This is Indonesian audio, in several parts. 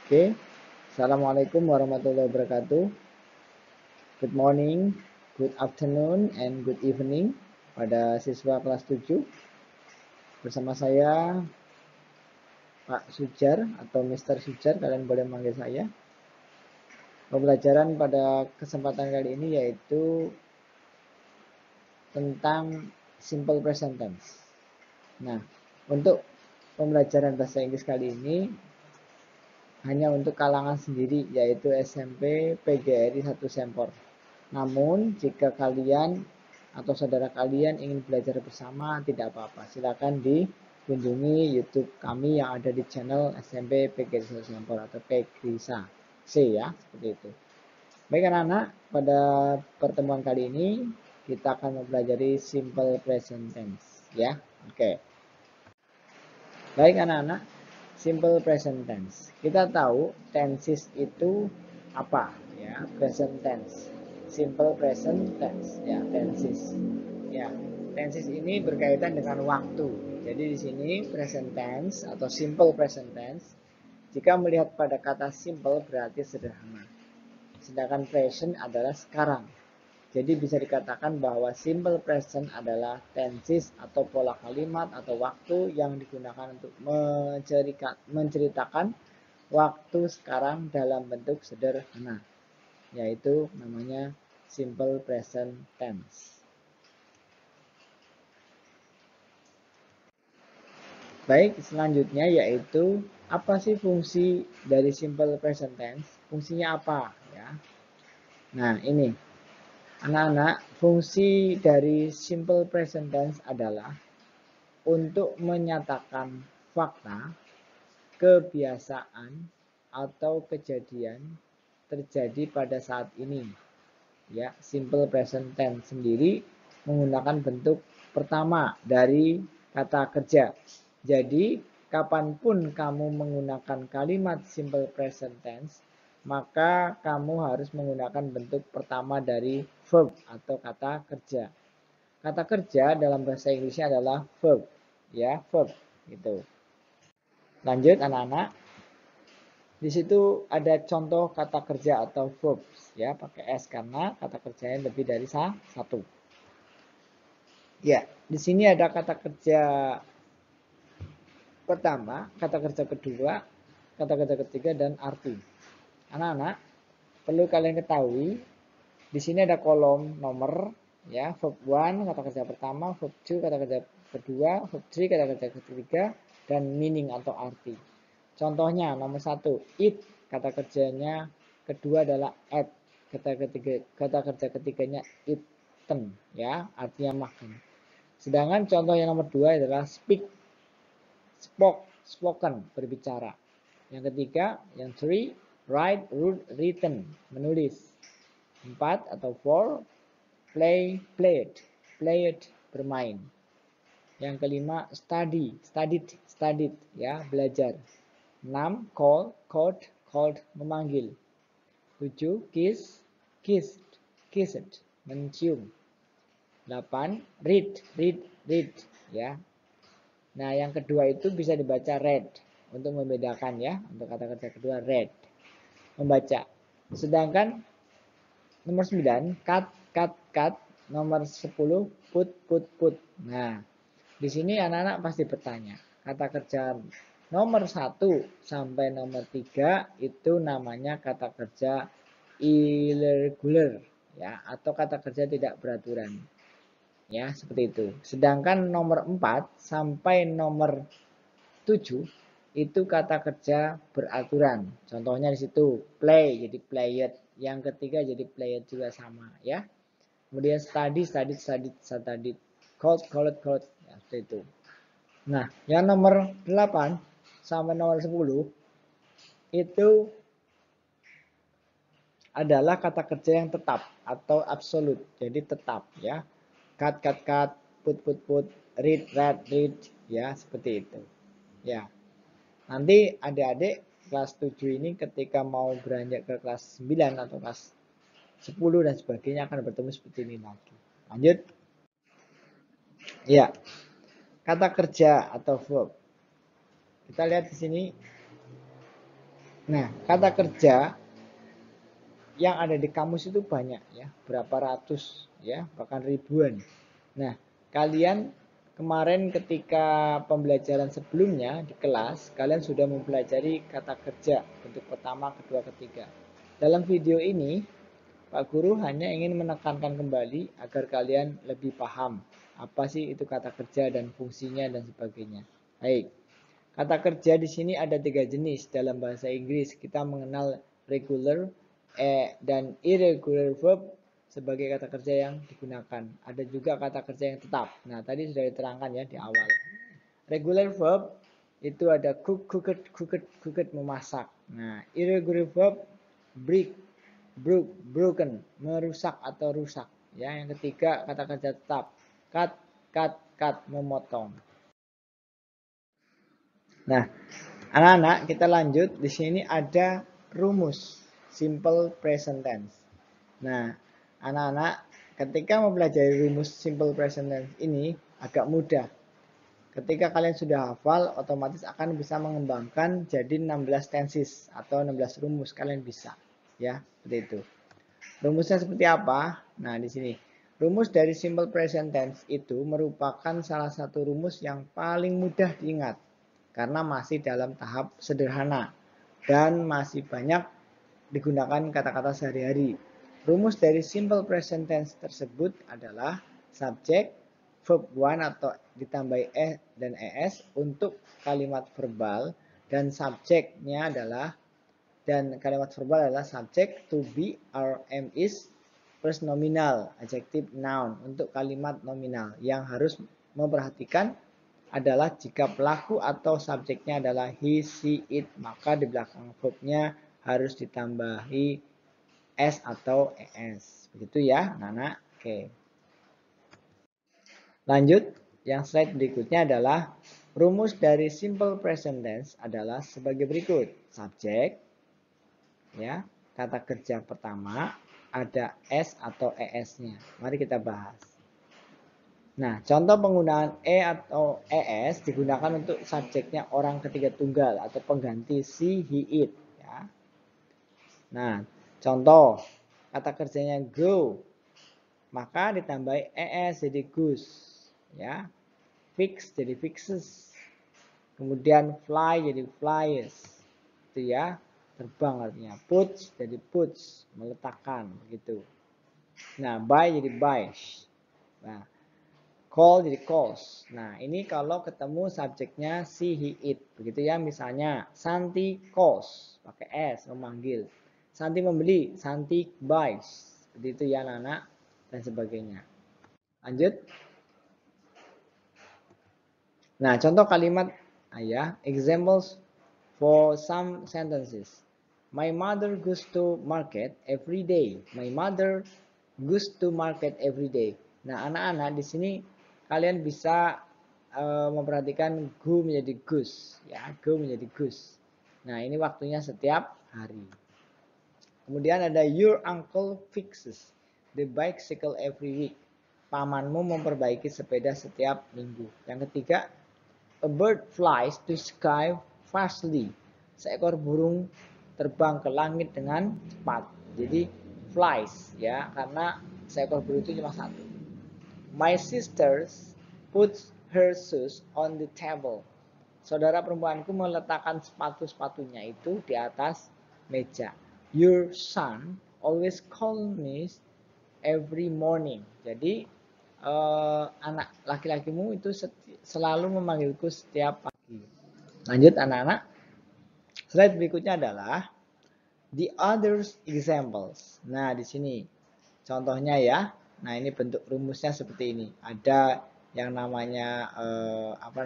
Oke, Assalamualaikum warahmatullahi wabarakatuh. Good morning, good afternoon, and good evening pada siswa kelas 7. Bersama saya Pak Sujar atau Mr. Sujar, kalian boleh manggil saya. Pembelajaran pada kesempatan kali ini yaitu tentang simple present tense. Nah, untuk pembelajaran bahasa Inggris kali ini hanya untuk kalangan sendiri, yaitu SMP PGRI 1 Sempor. Namun jika kalian atau saudara kalian ingin belajar bersama, tidak apa-apa, silakan dikunjungi YouTube kami yang ada di channel SMP PGRI 1 Sempor atau PGRISA C ya, seperti itu. Baik anak-anak, pada pertemuan kali ini kita akan mempelajari simple present tense ya. Oke. Baik anak-anak, simple present tense. Kita tahu tenses itu apa ya? Present tense. Simple present tense ya, tenses. Ya, tenses ini berkaitan dengan waktu. Jadi di sini present tense atau simple present tense jika melihat pada kata simple berarti sederhana. Sedangkan present adalah sekarang. Jadi bisa dikatakan bahwa simple present adalah tenses atau pola kalimat atau waktu yang digunakan untuk menceritakan waktu sekarang dalam bentuk sederhana, yaitu namanya simple present tense. Baik, selanjutnya yaitu apa sih fungsi dari simple present tense? Fungsinya apa ya? Nah, ini anak-anak, fungsi dari simple present tense adalah untuk menyatakan fakta, kebiasaan, atau kejadian terjadi pada saat ini. Ya, simple present tense sendiri menggunakan bentuk pertama dari kata kerja. Jadi, kapanpun kamu menggunakan kalimat simple present tense, maka kamu harus menggunakan bentuk pertama dari verb atau kata kerja. Kata kerja dalam bahasa Inggrisnya adalah verb, ya, verb gitu. Lanjut anak-anak. Di situ ada contoh kata kerja atau verbs ya, pakai S karena kata kerjanya lebih dari satu. Ya, di sini ada kata kerja pertama, kata kerja kedua, kata kerja ketiga dan arti. Anak-anak, perlu kalian ketahui di sini ada kolom nomor ya, verb 1 kata kerja pertama, verb 2 kata kerja kedua, verb 3 kata kerja ketiga dan meaning atau arti. Contohnya nomor 1, eat kata kerjanya kedua adalah at, kata kerja ketiganya eaten ya, artinya makan. Sedangkan contoh yang nomor 2 adalah speak, spoken, berbicara. Yang ketiga, yang 3, write, written, menulis. 4 atau 4, played, bermain. Yang kelima, studied ya, belajar. 6, called, memanggil. 7, kissed, mencium. 8, read ya. Nah, yang kedua itu bisa dibaca read untuk membedakan ya, untuk kata kerja kedua read, membaca. Sedangkan nomor 9, cut, nomor 10, put. Nah, di sini anak-anak pasti bertanya, kata kerja nomor 1 sampai nomor 3 itu namanya kata kerja irregular ya, atau kata kerja tidak beraturan. Ya, seperti itu. Sedangkan nomor 4 sampai nomor 7 itu kata kerja beraturan. Contohnya di situ play jadi played, yang ketiga jadi played juga sama ya. Kemudian studied, called ya, seperti itu. Nah, yang nomor 8 sampai nomor 10 itu adalah kata kerja yang tetap atau absolute. Jadi tetap ya. Cut, put, read, ya, seperti itu. Ya. Nanti adik-adik kelas 7 ini ketika mau beranjak ke kelas 9 atau kelas 10 dan sebagainya akan bertemu seperti ini lagi. Lanjut. Ya. Kata kerja atau verb. Kita lihat di sini. Nah, kata kerja yang ada di kamus itu banyak ya, berapa ratus ya, bahkan ribuan. Nah, kalian kemarin ketika pembelajaran sebelumnya di kelas, kalian sudah mempelajari kata kerja bentuk pertama, kedua, ketiga. Dalam video ini, Pak Guru hanya ingin menekankan kembali agar kalian lebih paham apa sih itu kata kerja dan fungsinya dan sebagainya. Baik, kata kerja di sini ada 3 jenis dalam bahasa Inggris. Kita mengenal regular dan irregular verb sebagai kata kerja yang digunakan. Ada juga kata kerja yang tetap. Nah, tadi sudah diterangkan ya di awal. Regular verb itu ada cooked, memasak. Nah, irregular verb break, broken, merusak atau rusak. Ya, yang ketiga kata kerja tetap, cut, memotong. Nah, anak-anak kita lanjut. Di sini ada rumus simple present tense. Nah, anak-anak ketika mempelajari rumus simple present tense ini agak mudah. Ketika kalian sudah hafal, otomatis akan bisa mengembangkan jadi 16 tenses atau 16 rumus kalian bisa. Ya, seperti itu. Rumusnya seperti apa? Nah, di sini. Rumus dari simple present tense itu merupakan salah satu rumus yang paling mudah diingat karena masih dalam tahap sederhana dan masih banyak digunakan kata-kata sehari-hari. Rumus dari simple present tense tersebut adalah subjek, verb one atau ditambah e dan es untuk kalimat verbal, dan subjeknya adalah kalimat verbal adalah subjek, to be, are, am, is, plus nominal, adjective, noun untuk kalimat nominal. Yang harus memperhatikan adalah jika pelaku atau subjeknya adalah he, she, it, maka di belakang verbnya harus ditambahi s atau es. Begitu ya, anak-anak. Oke. Lanjut, yang slide berikutnya adalah rumus dari simple present tense adalah sebagai berikut. Subjek, ya, kata kerja pertama ada s atau es-nya. Mari kita bahas. Nah, contoh penggunaan e atau es digunakan untuk subjeknya orang ketiga tunggal atau pengganti she, he, it. Ya. Nah, contoh kata kerjanya go, maka ditambahi es jadi goose. Ya, fix jadi fixes. Kemudian fly jadi flies. Itu ya, terbang artinya. Puts jadi puts, meletakkan gitu. Nah, buy jadi buys. Nah, call jadi calls. Nah, ini kalau ketemu subjeknya she, he, it. Begitu ya, misalnya Santi calls, pakai s, memanggil. Santi membeli, Santi buys. Begitu ya, anak-anak, dan sebagainya. Lanjut. Nah, contoh kalimat ayah, examples for some sentences. My mother goes to market every day. My mother goes to market every day. Nah, anak-anak di sini kalian bisa memperhatikan go menjadi goose, ya, go menjadi goose. Nah, ini waktunya setiap hari. Kemudian ada your uncle fixes the bicycle every week. Pamanmu memperbaiki sepeda setiap minggu. Yang ketiga, a bird flies to sky fastly. Seekor burung terbang ke langit dengan cepat. Jadi flies ya, karena seekor burung itu cuma satu. My sister puts her shoes on the table. Saudara perempuanku meletakkan sepatu-sepatunya itu di atas meja. Your son always calls me every morning. Jadi anak laki-lakimu itu selalu memanggilku setiap pagi. Lanjut anak-anak. Slide berikutnya adalah the others examples. Nah, di sini contohnya ya. Nah, ini bentuk rumusnya seperti ini. Ada yang namanya ada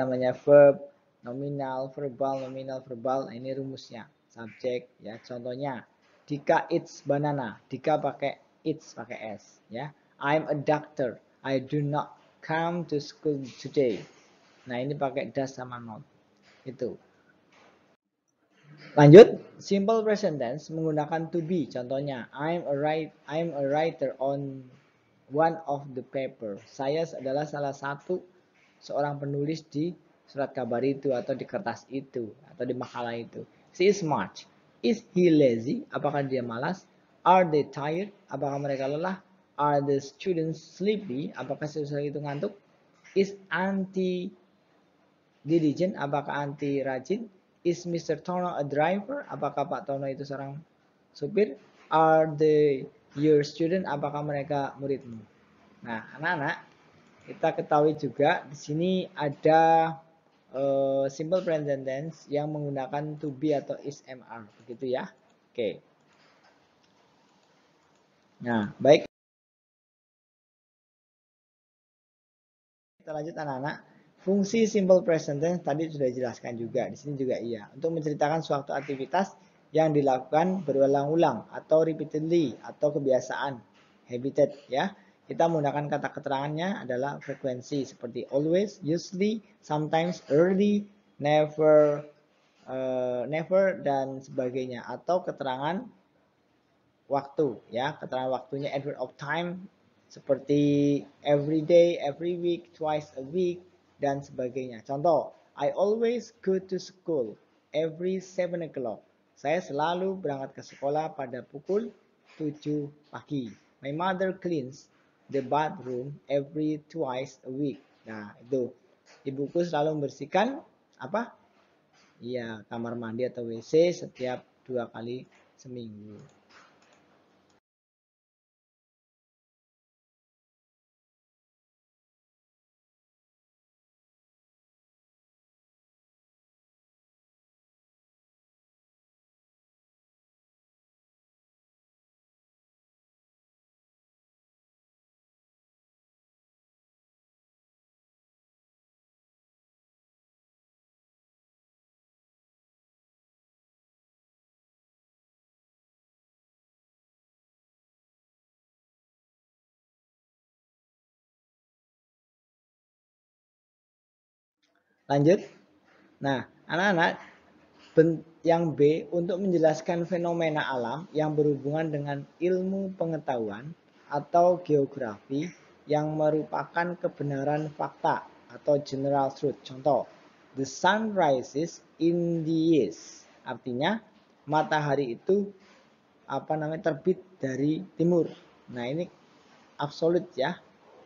namanya verb, nominal, verbal. Nah, ini rumusnya. Subjek ya. Contohnya, Dika eats banana. Dika pakai eats pakai s ya. I'm a doctor. I do not come to school today. Nah, ini pakai does sama not. Itu. Lanjut, simple present tense menggunakan to be. Contohnya, I'm a writer on one of the paper. Saya adalah salah satu seorang penulis di surat kabar itu atau di kertas itu atau di makalah itu. She is smart. Is he lazy? Apakah dia malas? Are they tired? Apakah mereka lelah? Are the students sleepy? Apakah siswa itu ngantuk? Is Auntie diligent? Apakah Auntie rajin? Is Mr. Tono a driver? Apakah Pak Tono itu seorang supir? Are they your student? Apakah mereka muridmu? Nah, anak-anak, kita ketahui juga di sini ada simple present tense yang menggunakan to be atau is mr, begitu ya. Oke. Nah, baik. Kita lanjut anak-anak. Fungsi simple present tense tadi sudah dijelaskan juga. Di sini juga iya. Untuk menceritakan suatu aktivitas yang dilakukan berulang-ulang atau repeatedly atau kebiasaan, habitat ya. Kita menggunakan kata keterangannya adalah frekuensi seperti always, usually, sometimes, early, never, never dan sebagainya, atau keterangan waktu ya, keterangan waktunya adverb of time seperti every day, every week, twice a week dan sebagainya. Contoh, I always go to school every 7 o'clock. Saya selalu berangkat ke sekolah pada pukul 7 pagi. My mother cleans the bathroom every twice a week. Nah, itu. Ibuku selalu membersihkan apa? Iya, kamar mandi atau WC setiap 2 kali seminggu. Lanjut. Nah, anak-anak, yang B untuk menjelaskan fenomena alam yang berhubungan dengan ilmu pengetahuan atau geografi yang merupakan kebenaran fakta atau general truth. Contoh, the sun rises in the east. Artinya matahari itu terbit dari timur. Nah, ini absolut ya,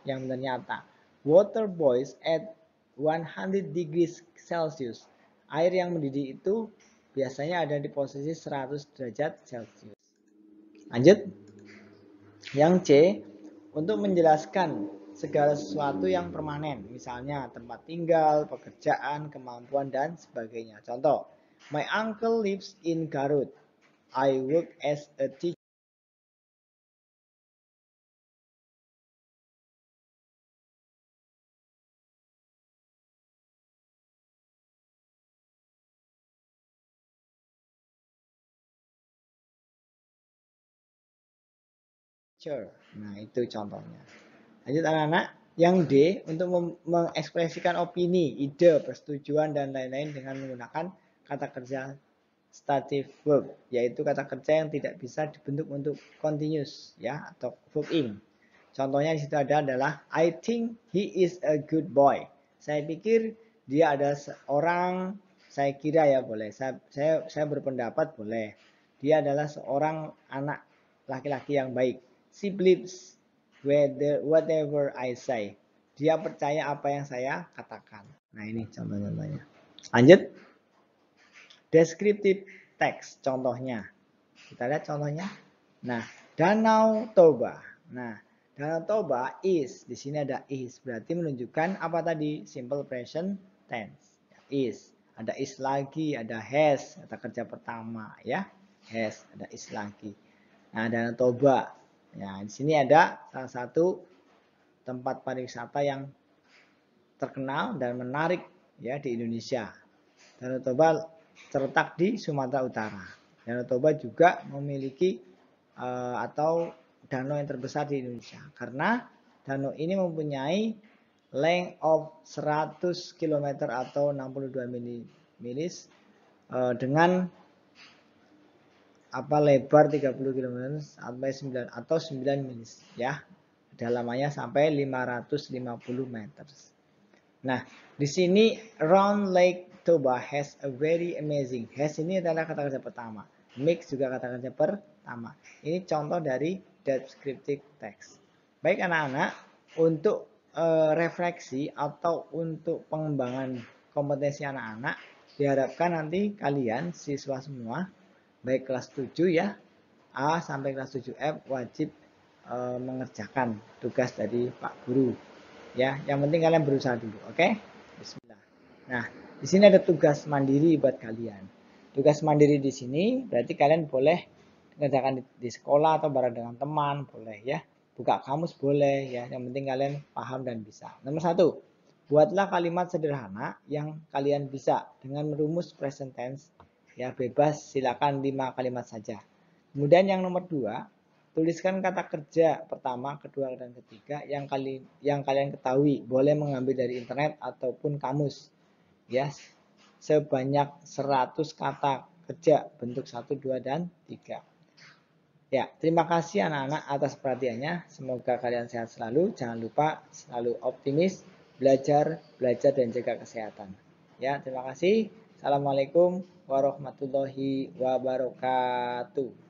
yang ternyata. Water boils at 100 degrees Celsius. Air yang mendidih itu biasanya ada di posisi 100 derajat Celcius. Lanjut. Yang C, untuk menjelaskan segala sesuatu yang permanen, misalnya tempat tinggal, pekerjaan, kemampuan, dan sebagainya. Contoh, my uncle lives in Garut. I work as a teacher. Nah, itu contohnya. Lanjut anak-anak. Yang D, untuk mengekspresikan opini, ide, persetujuan, dan lain-lain dengan menggunakan kata kerja stative verb, yaitu kata kerja yang tidak bisa dibentuk untuk continuous ya atau verb ing. Contohnya di situ adalah I think he is a good boy. Saya pikir dia adalah seorang, saya kira ya boleh. Saya berpendapat boleh. Dia adalah seorang anak laki-laki yang baik. She believes whatever I say. Dia percaya apa yang saya katakan. Nah, ini contoh-contohnya. Lanjut. Descriptive text contohnya. Kita lihat contohnya. Nah, Danau Toba. Nah, Danau Toba is, di sini ada is, berarti menunjukkan apa tadi? Simple present tense. Is. Ada is lagi, ada has, kata kerja pertama ya. Has, ada is lagi. Nah, Danau Toba. Ya, di sini ada salah satu tempat pariwisata yang terkenal dan menarik ya di Indonesia. Danau Toba terletak di Sumatera Utara. Danau Toba juga memiliki atau danau yang terbesar di Indonesia karena danau ini mempunyai length of 100 km atau 62 milis dengan lebar 30 km sampai 9 atau 9 milis ya. Dalamannya sampai 550 meter. Nah, di sini Round Lake Toba has a very amazing. Has ini adalah kata kerja pertama. Make juga kata kerja pertama. Ini contoh dari descriptive text. Baik anak-anak, untuk refleksi atau untuk pengembangan kompetensi anak-anak, diharapkan nanti kalian siswa semua, baik kelas 7 ya, A sampai kelas 7F wajib mengerjakan tugas dari Pak Guru. Ya, yang penting kalian berusaha dulu, oke? Bismillah. Nah, di sini ada tugas mandiri buat kalian. Tugas mandiri di sini berarti kalian boleh mengerjakan di sekolah atau bareng dengan teman, boleh ya. Buka kamus boleh ya, yang penting kalian paham dan bisa. Nomor 1, buatlah kalimat sederhana yang kalian bisa dengan merumus present tense. Ya, bebas, silakan 5 kalimat saja. Kemudian yang nomor 2, tuliskan kata kerja pertama, kedua, dan ketiga yang kalian ketahui. Boleh mengambil dari internet ataupun kamus. Ya, sebanyak 100 kata kerja bentuk 1, 2, dan 3. Ya, terima kasih anak-anak atas perhatiannya. Semoga kalian sehat selalu. Jangan lupa selalu optimis, belajar, dan jaga kesehatan. Ya, terima kasih. Assalamualaikum warahmatullahi wabarakatuh.